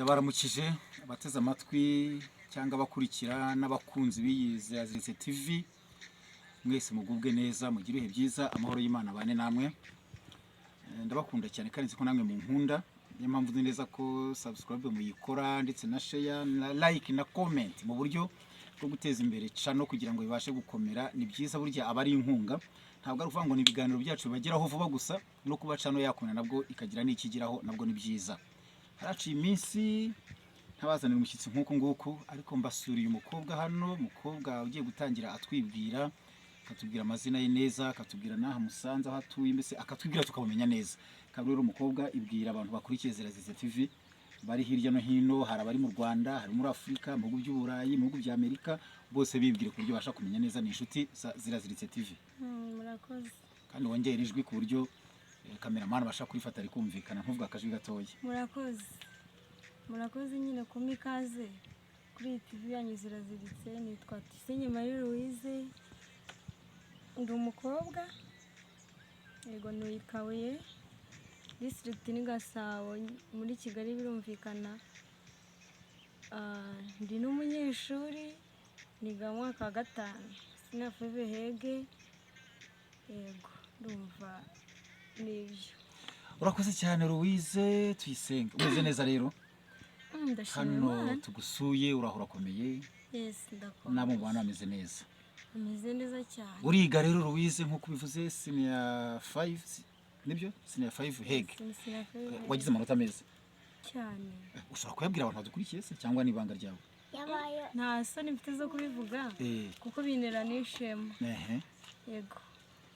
ndabaramukije abateze amatwi cyangwa abakurikira n'abakunzi b'Yiga TV mwese mugubwe neza mugire ibihe byiza amahoro y'Imana bane namwe ndabakunda cyane kandi nzi ko namwe mu nkunda niyo mpamvu nzi neza ko subscribe muyikora ndetse na share na like na comment mu buryo bwo guteza imbere channel kugira ngo ibashe gukomera ni byiza burya abari inkunga ntabwo ari uvuga ngo ni ibiganiro byacu bageraho vuba gusa no kuba channel yakomera nabwo ikagira n'ikigiraho nabwo ni byiza haraciye iminsi ntabazanira umushyitsi nk'uko nguko ariko mbasuriye umukobwa hano umukobwa ugiye gutangira atwibwira akatubwira amazina ye neza akatubwira naha musanze aho atuye mbese akatwibwira tukamumenya neza kandi rero umukobwa ibwira abantu bakurikiye Yiga TV bari hirya no hino hari abari mu Rwanda hari muri Afrika mu bihugu by'Uburayi mu bihugu bya Amerika bose bibwire ku buryo basha kumenya neza ni inshuti za Yiga TV. Murakoze Kandi wongera ijwi ku buryo cameraman basha kurifata ari kumvikana nkuvuga akajwi gatoya. Murakoze nyine kumikaze kuri TV yanyu ziraziritse nitwa Tisenye Marie Louise ndi umukobwa yego nuyikabuye district ni Gasabo muri Kigali birumvikana ndi n'umunyeshuri niga mu mwaka wa 5 sinafeve hege yego ndumva nibyo. Urakoze cyane Louise tuyisenga umeze neza rero hano tugusuye urahora komeye. Yes ndakora nabo bana ameze neza ameze neza cyane. Uriga rero Louise nkuko bivuze senior 5 nibyo senior 5 hege wagize amanota meza cyane. Ushobora kuyabwira abantu badukurikiye se cyangwa ni ibanga ryawe? Nta soni mfite zo kubivuga kuko binera n'ishema. Yego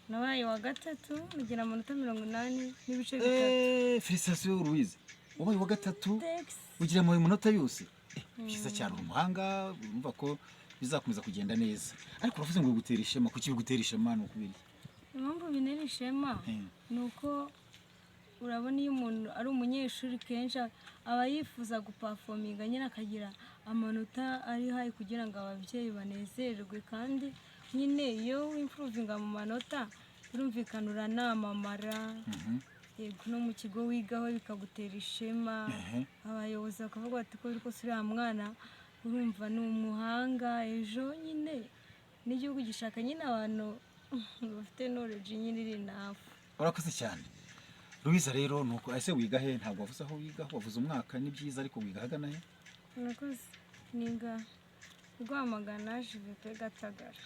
nabaye wa 3 mugira amanota 80 n'ibice 3. Félicitations Louise wabaye wa 3 ugira mu minota yose byiza cyane umuhanga urumva ko bizakomeza kugenda neza ariko uravuze ngo gutera ishema kuki bigutera ishema no kubiri? Impamvu binera ishema nuko urabona iyo umuntu ari umunyeshuri kenshi aba yifuza guperforminga nyine akagira amanota ari high kugira ngo ababyeyi banezerwe kandi nyine iyo wimprovinga mu manota birumvikana uranamamara yego no mu kigo wigaho bikagutera ishema abayobozi bakavuga bati ko biriko suriya mwana urumva ni umuhanga ejo nyine n'igihugu gishaka nyine abantu bafite knowledge nyine iri nafu. Urakoze cyane Louise rero nuko ese wiga he? Ntabwo wavuze aho wiga wavuze umwaka ni byiza ariko wiga hagana he? Urakoze niga Rwamagana JVP Gatagara.